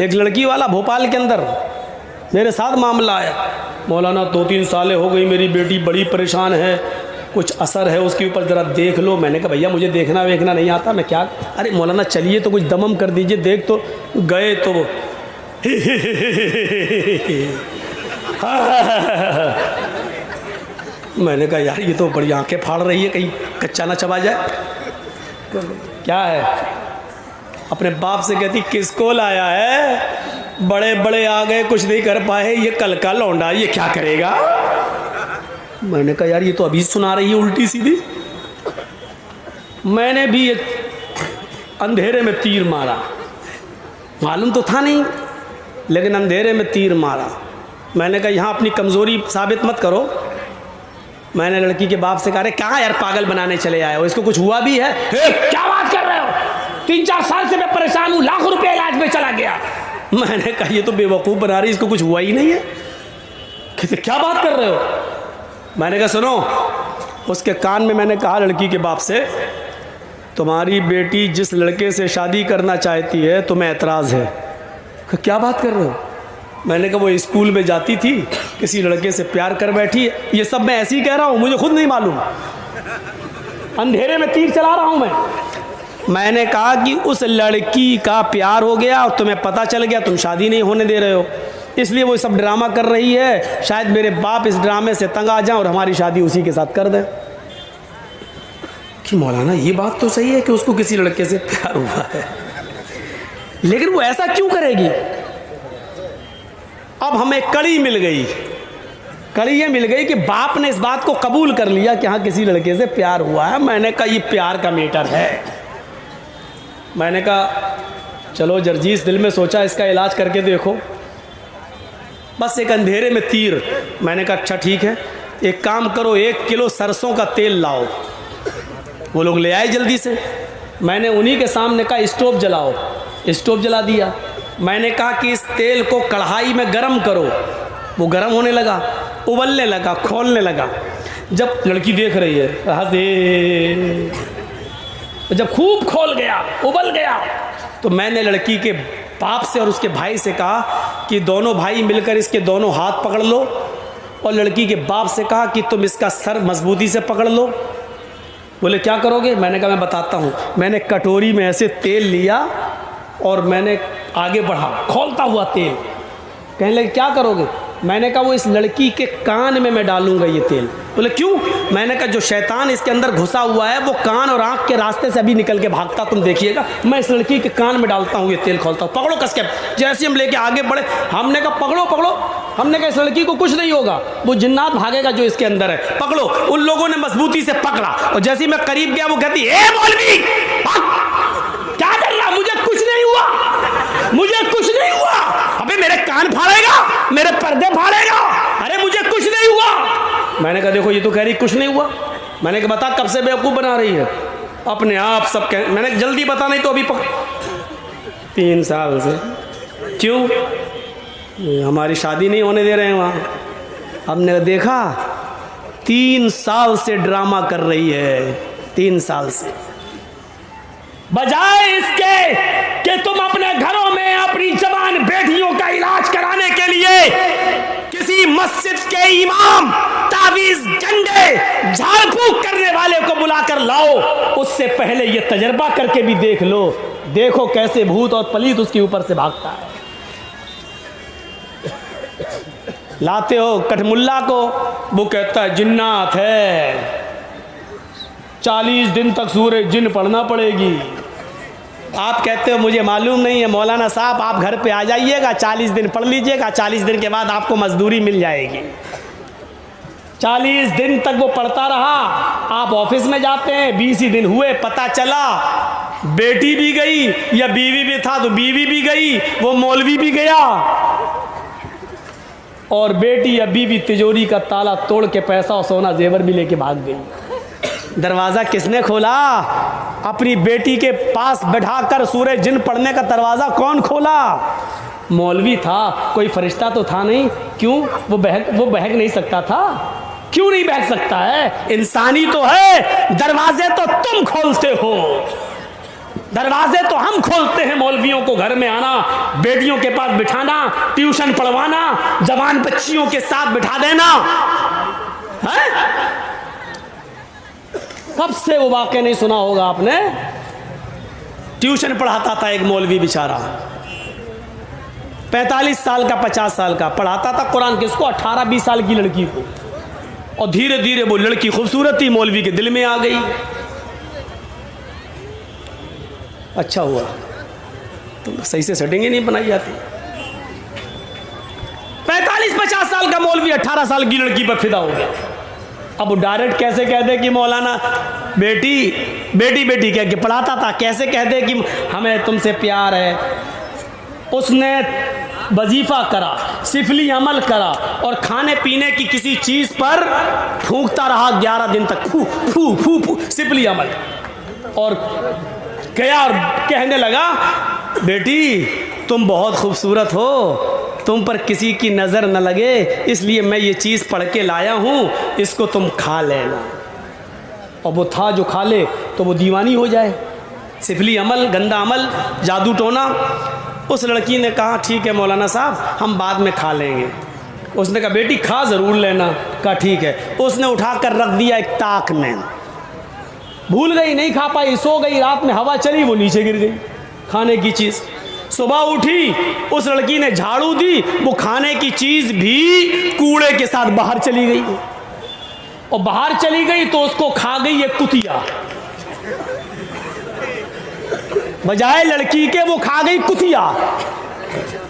एक लड़की वाला भोपाल के अंदर मेरे साथ मामला आया, मौलाना 2-3 सालें हो गई मेरी बेटी बड़ी परेशान है, कुछ असर है उसके ऊपर, ज़रा देख लो। मैंने कहा भैया मुझे देखना वेखना नहीं आता, मैं क्या, अरे मौलाना चलिए तो कुछ दमम कर दीजिए, देख तो गए तो वो मैंने कहा यार ये तो बड़ी आंखें फाड़ रही है, कहीं कच्चा ना चबा जाए। क्या है, अपने बाप से कहती किसको लाया है, बड़े बड़े आ गए कुछ नहीं कर पाए, ये कल का लौंडा ये क्या करेगा। मैंने कहा यार ये तो अभी सुना रही है उल्टी सीधी। मैंने भी एक अंधेरे में तीर मारा, मालूम तो था नहीं लेकिन अंधेरे में तीर मारा। मैंने कहा यहाँ अपनी कमज़ोरी साबित मत करो। मैंने लड़की के बाप से कहा, अरे कहाँ यार पागल बनाने चले आए हो, इसको कुछ हुआ भी है? क्या बात कर रहे हो, 3-4 साल से मैं परेशान हूँ, लाखों रुपये इलाज में चला गया। मैंने कहा ये तो बेवकूफ़ बना रही, इसको कुछ हुआ ही नहीं है। कहते क्या बात कर रहे हो। मैंने कहा सुनो, उसके कान में मैंने कहा लड़की के बाप से, तुम्हारी बेटी जिस लड़के से शादी करना चाहती है तुम्हें एतराज़ है। क्या बात कर रहे हो। मैंने कहा वो स्कूल में जाती थी, किसी लड़के से प्यार कर बैठी है। ये सब मैं ऐसे ही कह रहा हूँ, मुझे खुद नहीं मालूम, अंधेरे में तीर चला रहा हूँ मैं। मैंने कहा कि उस लड़की का प्यार हो गया और तुम्हें पता चल गया, तुम शादी नहीं होने दे रहे हो, इसलिए वो सब ड्रामा कर रही है, शायद मेरे बाप इस ड्रामे से तंग आ जाएं और हमारी शादी उसी के साथ कर दें। कि मौलाना ये बात तो सही है कि उसको किसी लड़के से प्यार हुआ है, लेकिन वो ऐसा क्यों करेगी। अब हमें कड़ी मिल गई, कड़ी ये मिल गई कि बाप ने इस बात को कबूल कर लिया कि हाँ किसी लड़के से प्यार हुआ है। मैंने कहा ये प्यार का मैटर है। मैंने कहा चलो जर्जीस दिल में सोचा इसका इलाज करके देखो, बस एक अंधेरे में तीर। मैंने कहा अच्छा ठीक है, एक काम करो 1 किलो सरसों का तेल लाओ। वो लोग ले आए जल्दी से। मैंने उन्हीं के सामने कहा स्टोव जलाओ, स्टोव जला दिया। मैंने कहा कि इस तेल को कढ़ाई में गरम करो। वो गरम होने लगा, उबलने लगा, खोलने लगा। जब लड़की देख रही है हंसे, जब खूब खोल गया, उबल गया, तो मैंने लड़की के बाप से और उसके भाई से कहा कि दोनों भाई मिलकर इसके दोनों हाथ पकड़ लो, और लड़की के बाप से कहा कि तुम इसका सर मजबूती से पकड़ लो। बोले क्या करोगे। मैंने कहा मैं बताता हूँ। मैंने कटोरी में ऐसे तेल लिया और मैंने आगे बढ़ा, खोलता हुआ तेल। कहने लगे क्या करोगे। मैंने कहा वो इस लड़की के कान में मैं डालूंगा ये तेल। बोले क्यों। मैंने कहा जो शैतान इसके अंदर घुसा हुआ है वो कान और आंख के रास्ते से अभी निकल के भागता, तुम देखिएगा। मैं इस लड़की के कान में डालता हूँ ये तेल, खोलता हूँ, पकड़ो कस के। जैसे हम लेके आगे बढ़े, हमने कहा पकड़ो पकड़ो। हमने कहा इस लड़की को कुछ नहीं होगा, वो जिन्नात भागेगा जो इसके अंदर है, पकड़ो। उन लोगों ने मजबूती से पकड़ा और जैसे ही मैं करीब गया वो कहती ए मौलवी क्या कर रहा, मुझे कुछ नहीं हुआ, मुझे कुछ नहीं हुआ। अबे मेरे कान फाड़ेगा, मेरे पर्दे फाड़ेगा, अरे मुझे कुछ नहीं हुआ। मैंने कहा देखो ये तो कह रही कुछ नहीं हुआ। मैंने कहा बता कब से बेवकूफ़ बना रही है, अपने आप सब कह। मैंने जल्दी बता नहीं तो अभी 3 साल से। क्यों, हमारी शादी नहीं होने दे रहे हैं वहाँ। हमने देखा 3 साल से ड्रामा कर रही है, 3 साल से। बजाय इसके कि तुम अपने घरों में अपनी जवान बेटियों का इलाज कराने के लिए किसी मस्जिद के इमाम, तावीज, झंडे, झाड़ फूंक करने वाले को बुलाकर लाओ, उससे पहले ये तजर्बा करके भी देख लो, देखो कैसे भूत और पलीत उसके ऊपर से भागता है। लाते हो कठमुल्ला को, वो कहता है जिन्नात है, 40 दिन तक सूरह जिन पढ़ना पड़ेगी। आप कहते हो मुझे मालूम नहीं है। मौलाना साहब आप घर पे आ जाइएगा, 40 दिन पढ़ लीजिएगा, 40 दिन के बाद आपको मजदूरी मिल जाएगी। 40 दिन तक वो पढ़ता रहा, आप ऑफिस में जाते हैं, 20 ही दिन हुए, पता चला बेटी भी गई, या बीवी भी था तो बीवी भी गई, वो मौलवी भी गया, और बेटी या बीवी तिजोरी का ताला तोड़ के पैसा और सोना जेवर भी लेके भाग गई। दरवाज़ा किसने खोला। अपनी बेटी के पास बैठाकर सूरह जिन पढ़ने का दरवाज़ा कौन खोला। मौलवी था, कोई फरिश्ता तो था नहीं। क्यों, वो बहक नहीं सकता था। क्यों नहीं बहक सकता है, इंसानी तो है, दरवाजे तो तुम खोलते हो। दरवाजे तो हम खोलते हैं मौलवियों को घर में आना, बेटियों के पास बिठाना, ट्यूशन पढ़वाना, जवान बच्चियों के साथ बिठा देना है? कब से वो वाक़या नहीं सुना होगा आपने? ट्यूशन पढ़ाता था एक मौलवी बेचारा, 45 साल का 50 साल का, पढ़ाता था कुरान किसको? 18-20 साल की लड़की को। और धीरे धीरे वो लड़की खूबसूरती मौलवी के दिल में आ गई। अच्छा हुआ, तुम सही से सेटिंग नहीं बनाई जाती। 45-50 साल का मौलवी 18 साल की लड़की पर फिदा हो गया। अब वो डायरेक्ट कैसे कह दे कि मौलाना बेटी बेटी बेटी कह के पढ़ाता था, कैसे कह दे कि हमें तुमसे प्यार है। उसने वजीफा करा, सिफली अमल करा और खाने पीने की किसी चीज़ पर फूंकता रहा 11 दिन तक, फू फू फू फू सिफली अमल। और गया और कहने लगा, बेटी तुम बहुत खूबसूरत हो, तुम पर किसी की नज़र न लगे, इसलिए मैं ये चीज़ पढ़ के लाया हूँ, इसको तुम खा लेना। और वो था जो खा ले तो वो दीवानी हो जाए। सिफली अमल, गंदा अमल, जादू टोना। उस लड़की ने कहा ठीक है मौलाना साहब, हम बाद में खा लेंगे। उसने कहा बेटी खा ज़रूर लेना। कहा ठीक है। उसने उठाकर रख दिया एक ताक में, भूल गई, नहीं खा पाई, सो गई। रात में हवा चली, वो नीचे गिर गई खाने की चीज़। सुबह उठी, उस लड़की ने झाड़ू दी, वो खाने की चीज़ भी कूड़े के साथ बाहर चली गई। और बाहर चली गई तो उसको खा गई एक कुतिया। बजाय लड़की के वो खा गई कुतिया।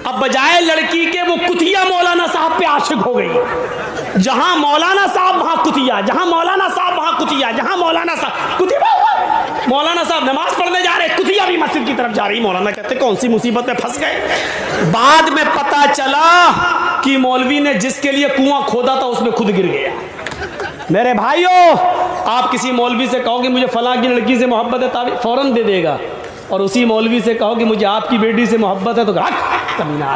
अब बजाय लड़की के वो कुतिया मौलाना साहब पे आशिक हो गई। जहां मौलाना साहब वहां कुतिया, जहां मौलाना साहब वहां कुतिया, जहां मौलाना साहब कुतिया। मौलाना साहब नमाज पढ़ने जा रहे, कुतिया भी मस्जिद की तरफ जा रही। मौलाना कहते कौन सी मुसीबत में फंस गए। बाद में पता चला कि मौलवी ने जिसके लिए कुआं खोदा था उसमें खुद गिर गया। मेरे भाइयों, आप किसी मौलवी से कहो कि मुझे फलां की लड़की से मोहब्बत है, ताबीज़ फौरन दे देगा। और उसी मौलवी से कहो कि मुझे आपकी बेटी से मोहब्बत है तो कमीना।